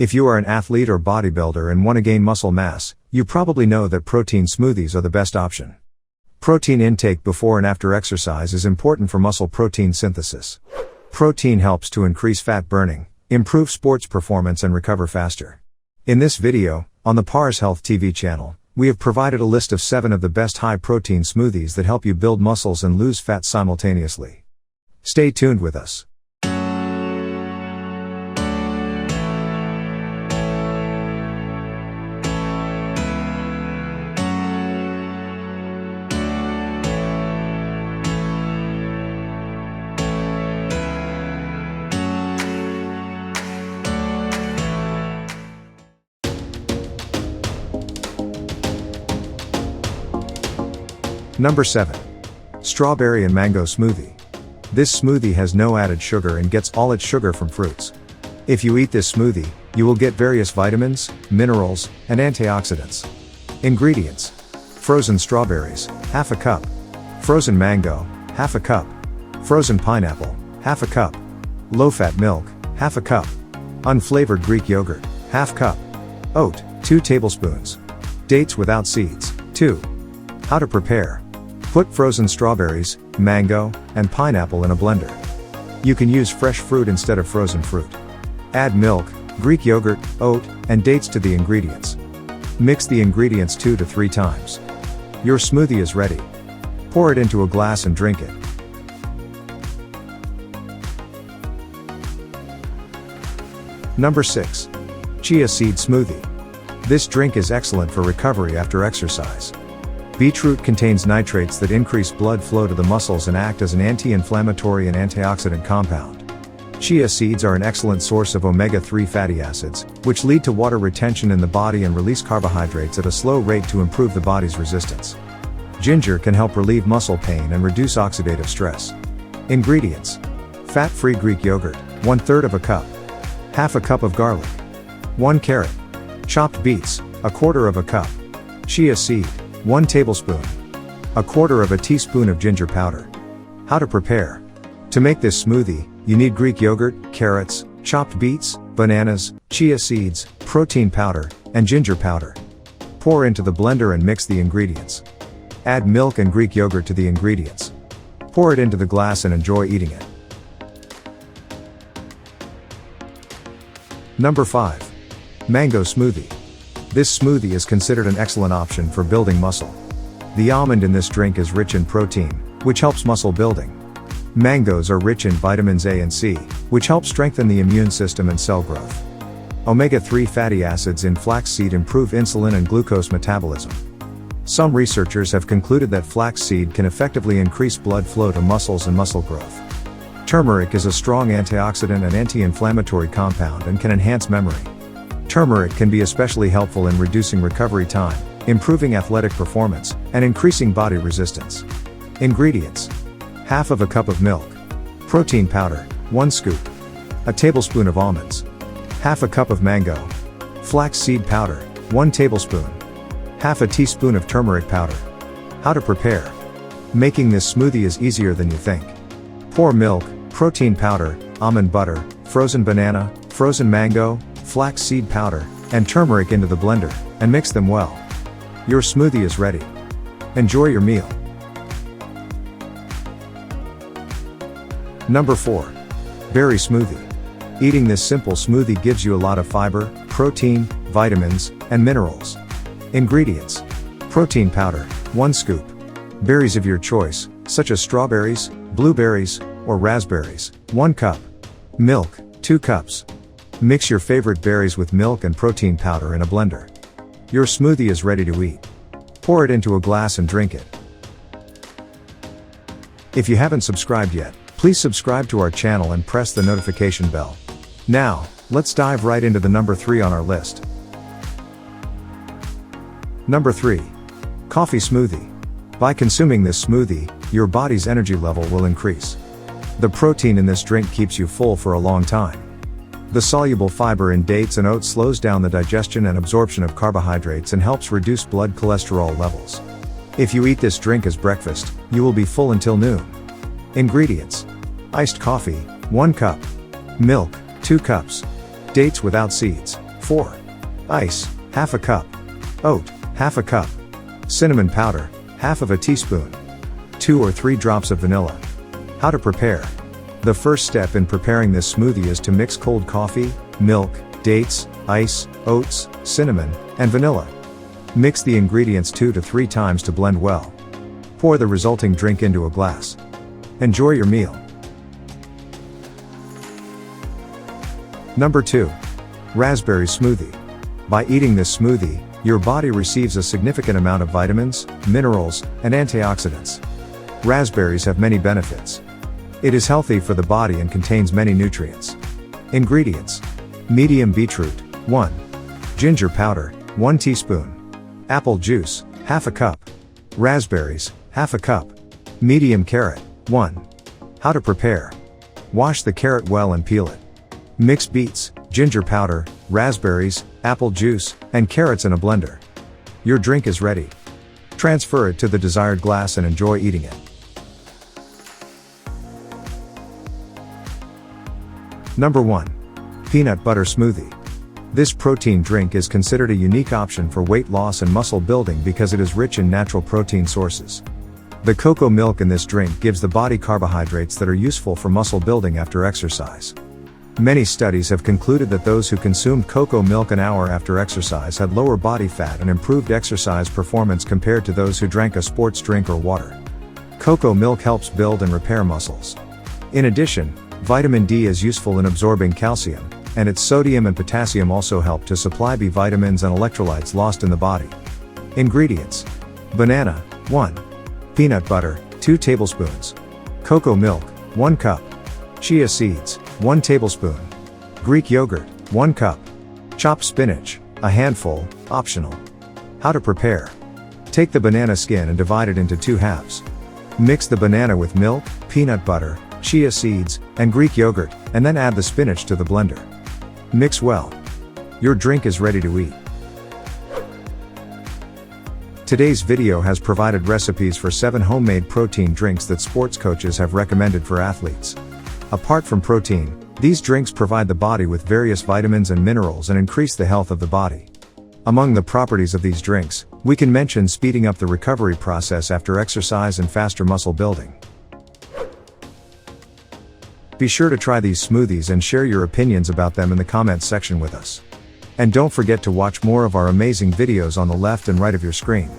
If you are an athlete or bodybuilder and want to gain muscle mass, you probably know that protein smoothies are the best option. Protein intake before and after exercise is important for muscle protein synthesis. Protein helps to increase fat burning, improve sports performance and recover faster. In this video, on the Pars Health TV channel, we have provided a list of 7 of the best high-protein smoothies that help you build muscles and lose fat simultaneously. Stay tuned with us. Number 7. Strawberry and Mango Smoothie. This smoothie has no added sugar and gets all its sugar from fruits. If you eat this smoothie, you will get various vitamins, minerals, and antioxidants. Ingredients: frozen strawberries, half a cup; frozen mango, half a cup; frozen pineapple, half a cup; low-fat milk, half a cup; unflavored Greek yogurt, half cup; oat, 2 tablespoons; dates without seeds, 2. How to prepare: put frozen strawberries, mango, and pineapple in a blender. You can use fresh fruit instead of frozen fruit. Add milk, Greek yogurt, oat, and dates to the ingredients. Mix the ingredients 2 to 3 times. Your smoothie is ready. Pour it into a glass and drink it. Number 6. Chia Seed Smoothie. This drink is excellent for recovery after exercise. Beetroot contains nitrates that increase blood flow to the muscles and act as an anti-inflammatory and antioxidant compound. Chia seeds are an excellent source of omega-3 fatty acids, which lead to water retention in the body and release carbohydrates at a slow rate to improve the body's resistance. Ginger can help relieve muscle pain and reduce oxidative stress. Ingredients: fat-free Greek yogurt, 1/3 of a cup; half a cup of garlic; 1 carrot; chopped beets, 1/4 of a cup; chia seed, 1 tablespoon; 1/4 of a teaspoon of ginger powder. How to prepare: to make this smoothie, you need Greek yogurt, carrots, chopped beets, bananas, chia seeds, protein powder, and ginger powder. Pour into the blender and mix the ingredients. Add milk and Greek yogurt to the ingredients. Pour it into the glass and enjoy eating it. Number 5. Mango Smoothie. This smoothie is considered an excellent option for building muscle. The almond in this drink is rich in protein, which helps muscle building. Mangoes are rich in vitamins A and C, which help strengthen the immune system and cell growth. Omega-3 fatty acids in flaxseed improve insulin and glucose metabolism. Some researchers have concluded that flaxseed can effectively increase blood flow to muscles and muscle growth. Turmeric is a strong antioxidant and anti-inflammatory compound and can enhance memory. Turmeric can be especially helpful in reducing recovery time, improving athletic performance, and increasing body resistance. Ingredients: half of a cup of milk; protein powder, 1 scoop; a tablespoon of almonds; half a cup of mango; flax seed powder, 1 tablespoon; half a teaspoon of turmeric powder. How to prepare: making this smoothie is easier than you think. Pour milk, protein powder, almond butter, frozen banana, frozen mango, flax seed powder, and turmeric into the blender, and mix them well. Your smoothie is ready. Enjoy your meal. Number 4. Berry Smoothie. Eating this simple smoothie gives you a lot of fiber, protein, vitamins, and minerals. Ingredients: protein powder, 1 scoop; berries of your choice, such as strawberries, blueberries, or raspberries, 1 cup; milk, 2 cups. Mix your favorite berries with milk and protein powder in a blender. Your smoothie is ready to eat. Pour it into a glass and drink it. If you haven't subscribed yet, please subscribe to our channel and press the notification bell. Now, let's dive right into the number 3 on our list. Number 3. Coffee Smoothie. By consuming this smoothie, your body's energy level will increase. The protein in this drink keeps you full for a long time. The soluble fiber in dates and oats slows down the digestion and absorption of carbohydrates and helps reduce blood cholesterol levels. If you eat this drink as breakfast, you will be full until noon. Ingredients: iced coffee, 1 cup; milk, 2 cups; dates without seeds, 4. Ice, half a cup. Oat, half a cup. Cinnamon powder, half of a teaspoon. 2 or 3 drops of vanilla. How to prepare. The first step in preparing this smoothie is to mix cold coffee, milk, dates, ice, oats, cinnamon, and vanilla. Mix the ingredients 2 to 3 times to blend well. Pour the resulting drink into a glass. Enjoy your meal. Number 2. Raspberry smoothie. By eating this smoothie, your body receives a significant amount of vitamins, minerals, and antioxidants. Raspberries have many benefits. It is healthy for the body and contains many nutrients. Ingredients. Medium beetroot, 1. Ginger powder, 1 teaspoon. Apple juice, half a cup. Raspberries, half a cup. Medium carrot, 1. How to prepare. Wash the carrot well and peel it. Mix beets, ginger powder, raspberries, apple juice, and carrots in a blender. Your drink is ready. Transfer it to the desired glass and enjoy eating it. Number 1. Peanut butter smoothie. This protein drink is considered a unique option for weight loss and muscle building because it is rich in natural protein sources. The cocoa milk in this drink gives the body carbohydrates that are useful for muscle building after exercise. Many studies have concluded that those who consumed cocoa milk an hour after exercise had lower body fat and improved exercise performance compared to those who drank a sports drink or water. Cocoa milk helps build and repair muscles. In addition, vitamin D is useful in absorbing calcium, and its sodium and potassium also help to supply B vitamins and electrolytes lost in the body. Ingredients. Banana, 1. Peanut butter, 2 tablespoons. Cocoa milk, 1 cup. Chia seeds, 1 tablespoon. Greek yogurt, 1 cup. Chopped spinach, a handful, optional. How to prepare. Take the banana skin and divide it into 2 halves. Mix the banana with milk, peanut butter, chia seeds, and Greek yogurt, and then add the spinach to the blender. Mix well. Your drink is ready to eat. Today's video has provided recipes for 7 homemade protein drinks that sports coaches have recommended for athletes. Apart from protein, these drinks provide the body with various vitamins and minerals and increase the health of the body. Among the properties of these drinks, we can mention speeding up the recovery process after exercise and faster muscle building. Be sure to try these smoothies and share your opinions about them in the comments section with us. And don't forget to watch more of our amazing videos on the left and right of your screen.